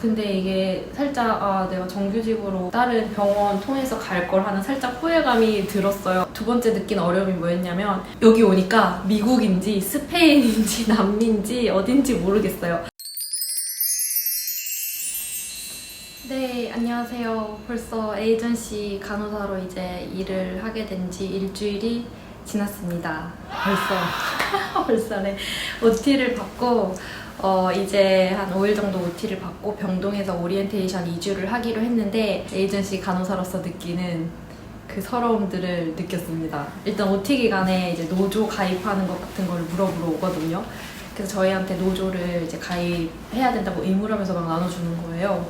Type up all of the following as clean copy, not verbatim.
근데 이게 살짝 내가 정규직으로 다른 병원 통해서 갈 걸 하는 살짝 후회감이 들었어요. 두 번째 느낀 어려움이 뭐였냐면 여기 오니까 미국인지 스페인인지 남미인지 어딘지 모르겠어요. 네, 안녕하세요. 벌써 에이전시 간호사로 이제 일을 하게 된 지 일주일이 지났습니다. 벌써네. OT를 받고 이제 한 5일 정도 OT를 받고 병동에서 오리엔테이션 2주를 하기로 했는데 에이전시 간호사로서 느끼는 그 서러움들을 느꼈습니다. 일단 OT 기간에 이제 노조 가입하는 것 같은 걸 물어보러 오거든요. 그래서 저희한테 노조를 이제 가입해야 된다고 의무라면서 막 나눠주는 거예요.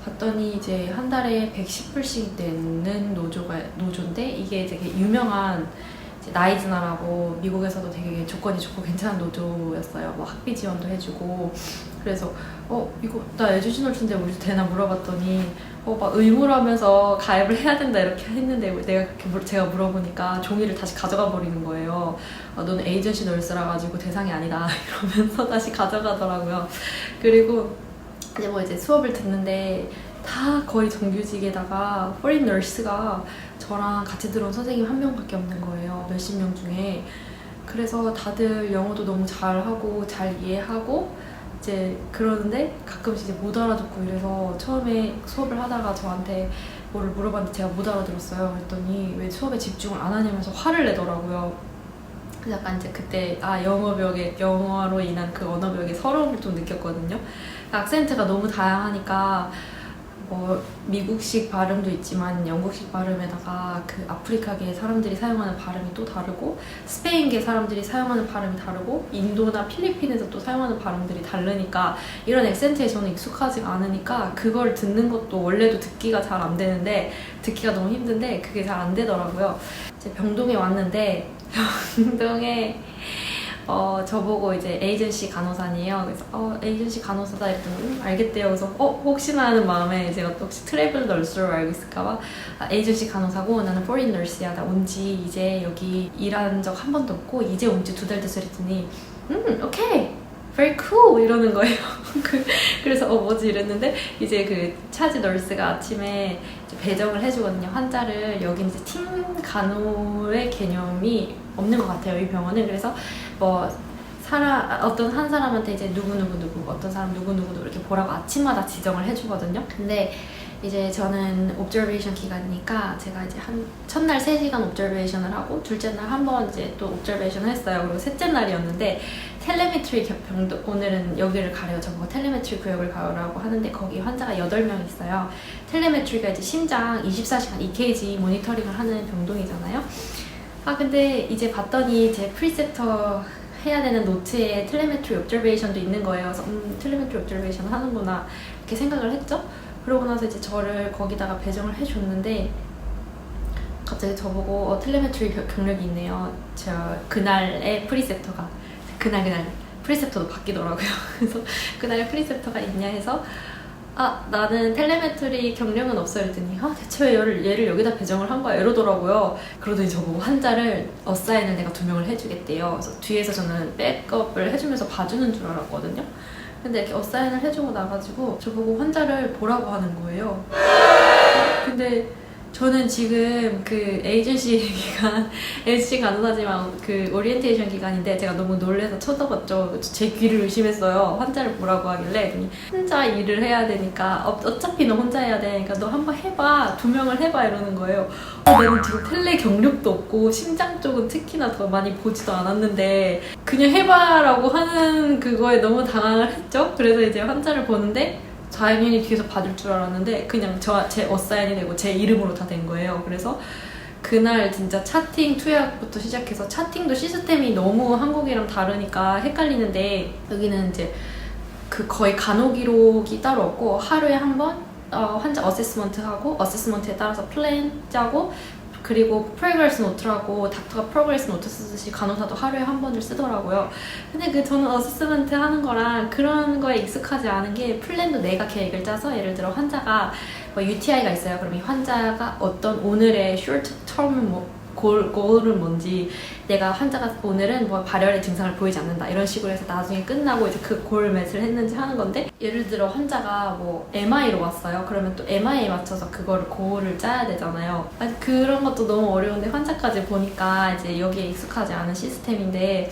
봤더니 이제 한 달에 110불씩 내는 노조인데 이게 되게 유명한 나이즈나라고 미국에서도 되게 조건이 좋고 괜찮은 노조였어요. 뭐 학비 지원도 해주고. 그래서 이거 나 에듀지널트인데 우리 되나 물어봤더니 막 의무라면서 가입을 해야 된다 이렇게 했는데 제가 물어보니까 종이를 다시 가져가 버리는 거예요. 너는 에이전시 널스라 가지고 대상이 아니다 이러면서 다시 가져가더라고요. 그리고 이제 수업을 듣는데 다 거의 정규직에다가 포린 널스가 저랑 같이 들어온 선생님 한 명밖에 없는 거예요. 몇십 명 중에. 그래서 다들 영어도 너무 잘하고 잘 이해하고 이제 그러는데 가끔씩 이제 못 알아듣고 이래서 처음에 수업을 하다가 저한테 뭐를 물어봤는데 제가 못 알아들었어요. 그랬더니 왜 수업에 집중을 안 하냐면서 화를 내더라고요. 그래서 약간 이제 그때 영어로 인한 그 언어벽의 서러움을 좀 느꼈거든요. 악센트가 너무 다양하니까 미국식 발음도 있지만 영국식 발음에다가 그 아프리카계 사람들이 사용하는 발음이 또 다르고 스페인계 사람들이 사용하는 발음이 다르고 인도나 필리핀에서 또 사용하는 발음들이 다르니까 이런 액센트에 저는 익숙하지가 않으니까 그걸 듣는 것도 원래도 듣기가 잘 안 되는데 듣기가 너무 힘든데 그게 잘 안 되더라고요. 이제 병동에 왔는데 병동에 저보고 이제 에이전시 간호사니에요. 그래서 에이전시 간호사다 이랬더니 알겠대요. 그래서 혹시나 하는 마음에 제가 또 혹시 트래블 널스로 알고 있을까봐 에이전시 간호사고 나는 포린 널스야. 나 온 지 이제 여기 일한 적 한 번도 없고 이제 온 지 2달 됐어 그랬더니 오케이 very cool 이러는 거예요. 그래서 뭐지 이랬는데 이제 그 차지 널스가 아침에 이제 배정을 해주거든요. 환자를. 여기 이제 팀 간호의 개념이 없는 것 같아요, 이 병원은. 그래서 어떤 한 사람한테 이제 누구 어떤 사람 누구 이렇게 보라고 아침마다 지정을 해주거든요. 근데 이제 저는 옵저베이션 기간이니까 제가 이제 첫날 3시간 옵저베이션을 하고 둘째 날 한 번 이제 또 옵저베이션을 했어요. 그리고 셋째 날이었는데 텔레메트리 오늘은 여기를 가래요. 저보고 텔레메트리 구역을 가라고 하는데 거기 환자가 8명 있어요. 텔레메트리가 이제 심장 24시간 EKG 모니터링을 하는 병동이잖아요. 근데 이제 봤더니 제 프리셉터 해야 되는 노트에 텔레메트리 옵저베이션도 있는 거예요. 그래서 텔레메트리 옵저베이션 하는구나 이렇게 생각을 했죠. 그러고 나서 이제 저를 거기다가 배정을 해줬는데 갑자기 저보고 텔레메트리 경력이 있네요. 그날의 프리셉터가 그날 프리셉터도 바뀌더라고요. 그래서 그날의 프리셉터가 있냐 해서 나는 텔레메트리 경력은 없어 이랬더니 대체 왜 얘를 여기다 배정을 한 거야 이러더라고요. 그러더니 저보고 환자를 어사인을 내가 2명을 해주겠대요. 그래서 뒤에서 저는 백업을 해주면서 봐주는 줄 알았거든요. 근데 이렇게 어사인을 해주고 나가지고 저보고 환자를 보라고 하는 거예요. 근데 저는 지금 그 에이전시 간호사지만 그 오리엔테이션 기간인데 제가 너무 놀라서 쳐다봤죠. 제 귀를 의심했어요. 환자를 보라고 하길래. 혼자 일을 해야 되니까 어차피 너 혼자 해야 되니까 너 한번 해봐. 2명을 해봐 이러는 거예요. 나는 지금 텔레 경력도 없고 심장 쪽은 특히나 더 많이 보지도 않았는데 그냥 해봐라고 하는 그거에 너무 당황을 했죠. 그래서 이제 환자를 보는데 당연히 뒤에서 봐줄 줄 알았는데 그냥 제 어사인이 되고 제 이름으로 다 된 거예요. 그래서 그날 진짜 차팅 투약부터 시작해서 차팅도 시스템이 너무 한국이랑 다르니까 헷갈리는데 여기는 이제 그 거의 간호 기록이 따로 없고 하루에 한 번 환자 어세스먼트 하고 어세스먼트에 따라서 플랜 짜고 그리고 프로그레스 노트라고 닥터가 프로그레스 노트 쓰듯이 간호사도 하루에 한 번을 쓰더라고요. 근데 저는 어세스먼트 하는 거랑 그런 거에 익숙하지 않은 게 플랜도 내가 계획을 짜서 예를 들어 환자가 UTI가 있어요. 그럼 이 환자가 어떤 오늘의 short term 골은 뭔지, 내가 환자가 오늘은 뭐 발열의 증상을 보이지 않는다 이런 식으로 해서 나중에 끝나고 이제 그 골 맷을 했는지 하는 건데, 예를 들어 환자가 뭐 MI로 왔어요. 그러면 또 MI에 맞춰서 그거를 골을 짜야 되잖아요. 아니, 그런 것도 너무 어려운데 환자까지 보니까 이제 여기에 익숙하지 않은 시스템인데,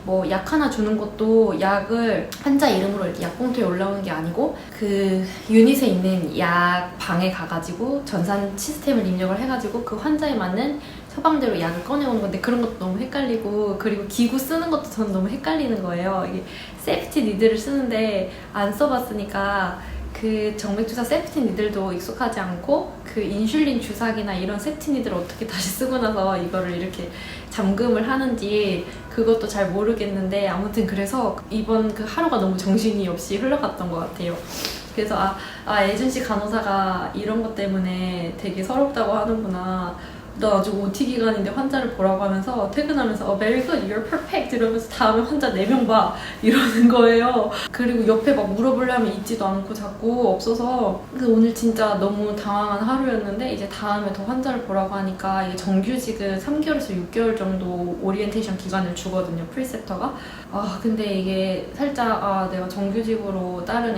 뭐 약 하나 주는 것도 약을 환자 이름으로 이렇게 약봉투에 올라오는 게 아니고 그 유닛에 있는 약 방에 가가지고 전산 시스템을 입력을 해가지고 그 환자에 맞는 처방대로 약을 꺼내오는 건데, 그런 것도 너무 헷갈리고, 그리고 기구 쓰는 것도 저는 너무 헷갈리는 거예요. 이게 세프티 니들을 쓰는데 안 써봤으니까 그 정맥주사 세프티 니들도 익숙하지 않고, 그 인슐린 주사기나 이런 세프티 니들을 어떻게 다시 쓰고 나서 이거를 이렇게 잠금을 하는지 그것도 잘 모르겠는데, 아무튼 그래서 이번 그 하루가 너무 정신이 없이 흘러갔던 것 같아요. 그래서 에이전시 간호사가 이런 것 때문에 되게 서럽다고 하는구나. 나 아직 OT 기간인데 환자를 보라고 하면서 퇴근하면서 very good, you're perfect 이러면서 다음에 환자 4명 봐 이러는 거예요. 그리고 옆에 막 물어보려면 있지도 않고 자꾸 없어서, 오늘 진짜 너무 당황한 하루였는데, 이제 다음에 더 환자를 보라고 하니까 이게 정규직은 3개월에서 6개월 정도 오리엔테이션 기간을 주거든요, 프리셉터가. 근데 이게 살짝 내가 정규직으로 다른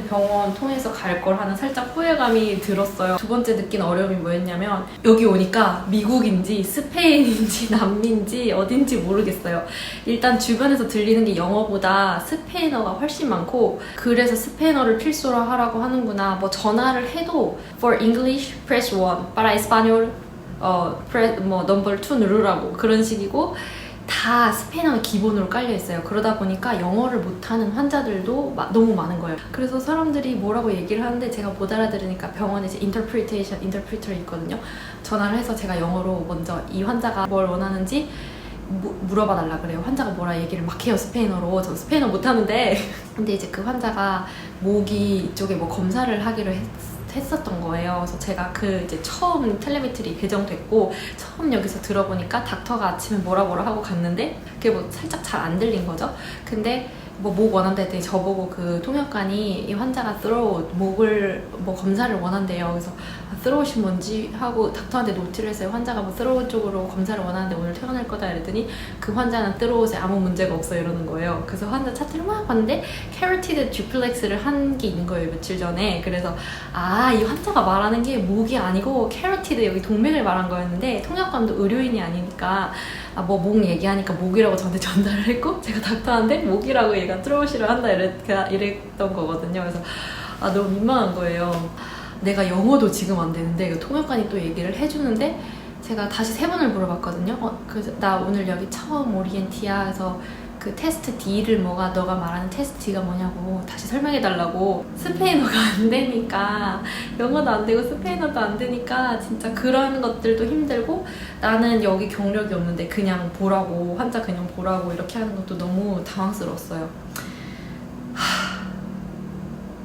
병원 통해서 갈 걸 하는 살짝 후회감이 들었어요. 두 번째 느낀 어려움이 뭐였냐면, 여기 오니까 미국인지 스페인인지 남미인지 어딘지 모르겠어요. 일단 주변에서 들리는 게 영어보다 스페인어가 훨씬 많고, 그래서 스페인어를 필수로 하라고 하는구나. 뭐 전화를 해도 for English press 1, para español press number 2 누르라고 그런 식이고, 다 스페인어가 기본으로 깔려있어요. 그러다 보니까 영어를 못하는 환자들도 너무 많은 거예요. 그래서 사람들이 뭐라고 얘기를 하는데 제가 못 알아들으니까 병원에 이제 인터프리터가 있거든요. 전화를 해서 제가 영어로 먼저 이 환자가 뭘 원하는지 물어봐 달라 그래요. 환자가 뭐라 얘기를 막 해요, 스페인어로. 저 스페인어 못하는데. 근데 이제 그 환자가 모기 이쪽에 뭐 검사를 하기로 했었던 거예요. 그래서 제가 이제 처음 텔레메트리 배정됐고 처음 여기서 들어보니까 닥터가 아침에 뭐라 하고 갔는데 그게 뭐 살짝 잘 안 들린 거죠. 근데 뭐 목 원한다 했더니 저보고 그 통역관이 이 환자가 목을 뭐 검사를 원한대요. 그래서 throat이 뭔지 하고 닥터한테 노트를 했어요. 환자가 뭐 throat 쪽으로 검사를 원하는데 오늘 퇴원할 거다 이랬더니 그 환자는 throat에 아무 문제가 없어 이러는 거예요. 그래서 환자 차트를 막 봤는데 캐로티드 듀플렉스를 한 게 있는 거예요, 며칠 전에. 그래서 이 환자가 말하는 게 목이 아니고 캐로티드 여기 동맥을 말한 거였는데, 통역관도 의료인이 아니니까 목 얘기하니까 목이라고 저한테 전달을 했고, 제가 닥터한테 목이라고 얘가 throat이라 한다 이랬던 거거든요. 그래서 너무 민망한 거예요. 내가 영어도 지금 안 되는데 통역관이 또 얘기를 해주는데, 제가 다시 3번을 물어봤거든요. 그래서 나 오늘 여기 처음 오리엔티야. 그래서 그 테스트 D를 너가 말하는 테스트 D가 뭐냐고 다시 설명해달라고. 스페인어가 안 되니까, 영어도 안 되고 스페인어도 안 되니까 진짜 그런 것들도 힘들고, 나는 여기 경력이 없는데 그냥 보라고, 환자 그냥 보라고 이렇게 하는 것도 너무 당황스러웠어요.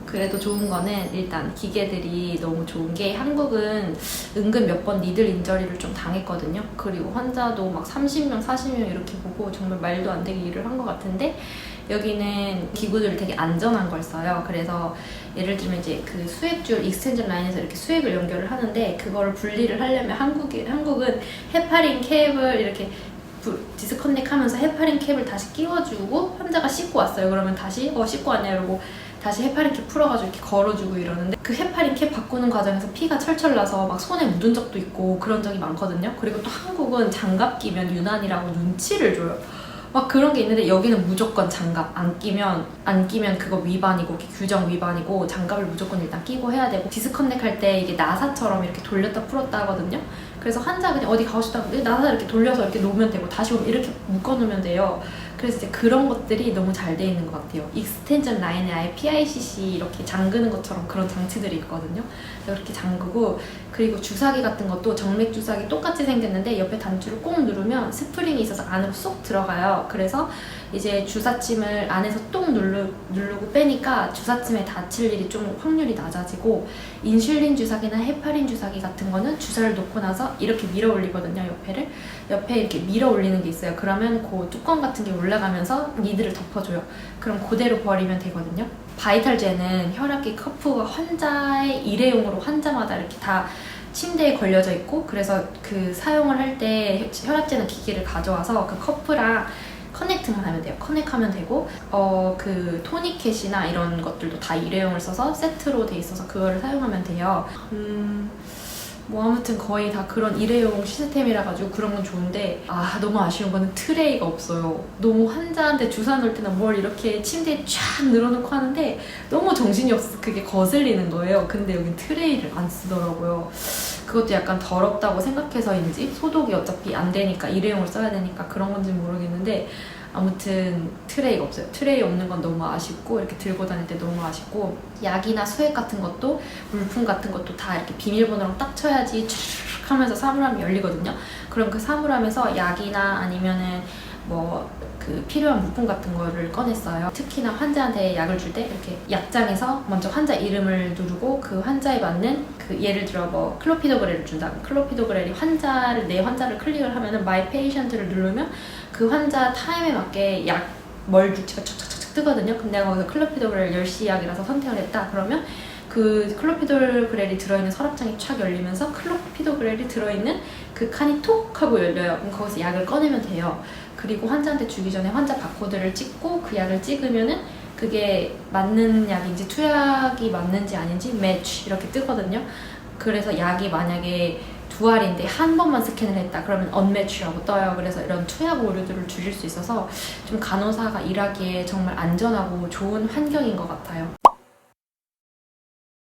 그래도 좋은 거는 일단 기계들이 너무 좋은 게, 한국은 은근 몇 번 니들 인저리를 좀 당했거든요. 그리고 환자도 막 30명, 40명 이렇게 보고 정말 말도 안 되게 일을 한 것 같은데, 여기는 기구들을 되게 안전한 걸 써요. 그래서 예를 들면 이제 그 수액줄 익스텐전 라인에서 이렇게 수액을 연결을 하는데, 그거를 분리를 하려면 한국은 헤파린 캡을 이렇게 디스커넥 하면서 헤파린 캡을 다시 끼워주고, 환자가 씻고 왔어요. 그러면 다시 씻고 왔냐 이러고 다시 헤파린 캡 풀어가지고 이렇게 걸어주고 이러는데, 그 헤파린 캡 바꾸는 과정에서 피가 철철 나서 막 손에 묻은 적도 있고 그런 적이 많거든요. 그리고 또 한국은 장갑 끼면 유난이라고 눈치를 줘요. 막 그런 게 있는데, 여기는 무조건 장갑 안 끼면 그거 위반이고, 규정 위반이고, 장갑을 무조건 일단 끼고 해야 되고, 디스커넥 할 때 이게 나사처럼 이렇게 돌렸다 풀었다 하거든요. 그래서 환자 그냥 어디 가고 싶다고 나사 이렇게 돌려서 이렇게 놓으면 되고, 다시 오면 이렇게 묶어 놓으면 돼요. 그래서 이제 그런 것들이 너무 잘 돼 있는 것 같아요. 익스텐전 라인에 아예 PICC 이렇게 잠그는 것처럼 그런 장치들이 있거든요. 이렇게 잠그고, 그리고 주사기 같은 것도 정맥 주사기 똑같이 생겼는데 옆에 단추를 꼭 누르면 스프링이 있어서 안으로 쏙 들어가요. 그래서 이제 주사침을 안에서 똑 누르고 빼니까 주사침에 다칠 일이 좀 확률이 낮아지고, 인슐린 주사기나 헤파린 주사기 같은 거는 주사를 놓고 나서 이렇게 밀어 올리거든요. 옆에 이렇게 밀어 올리는 게 있어요. 그러면 그 뚜껑 같은 게 올라가면서 니들을 덮어줘요. 그럼 그대로 버리면 되거든요. 바이탈제는 혈압계 커프가 환자의 일회용으로 환자마다 이렇게 다 침대에 걸려져 있고, 그래서 그 사용을 할 때 혈압재는 기기를 가져와서 그 커프랑 커넥트만 하면 돼요. 커넥하면 되고 그 토니켓이나 이런 것들도 다 일회용을 써서 세트로 돼 있어서 그거를 사용하면 돼요. 뭐 아무튼 거의 다 그런 일회용 시스템이라 가지고 그런 건 좋은데, 너무 아쉬운 거는 트레이가 없어요. 너무 환자한테 주사 놓을 때는 뭘 이렇게 침대에 쫙 늘어놓고 하는데 너무 정신이 없어서 그게 거슬리는 거예요. 근데 여긴 트레이를 안 쓰더라고요. 그것도 약간 더럽다고 생각해서인지, 소독이 어차피 안 되니까 일회용을 써야 되니까 그런 건지 모르겠는데, 아무튼 트레이가 없어요. 트레이 없는 건 너무 아쉽고, 이렇게 들고 다닐 때 너무 아쉽고, 약이나 수액 같은 것도, 물품 같은 것도 다 이렇게 비밀번호랑 딱 쳐야지 쭉 하면서 사물함이 열리거든요. 그럼 그 사물함에서 약이나 아니면은 뭐 그 필요한 물품 같은 거를 꺼냈어요. 특히나 환자한테 약을 줄 때 이렇게 약장에서 먼저 환자 이름을 누르고, 그 환자에 맞는 그 예를 들어 뭐 클로피도그렐을 준다. 클로피도그렐이 내 환자를 클릭을 하면은 마이 페이션트를 누르면 그 환자 타임에 맞게 약 멀주치가 촥촥촥 뜨거든요. 근데 내가 거기서 클로피도그렐 10시 약이라서 선택을 했다. 그러면 그 클로피도그렐이 들어있는 서랍장이 촥 열리면서 클로피도그렐이 들어있는 그 칸이 톡 하고 열려요. 그럼 거기서 약을 꺼내면 돼요. 그리고 환자한테 주기 전에 환자 바코드를 찍고 그 약을 찍으면은 그게 맞는 약인지 투약이 맞는지 아닌지 매치 이렇게 뜨거든요. 그래서 약이 만약에 2알인데 한 번만 스캔을 했다 그러면 언매치라고 떠요. 그래서 이런 투약 오류들을 줄일 수 있어서 좀 간호사가 일하기에 정말 안전하고 좋은 환경인 것 같아요.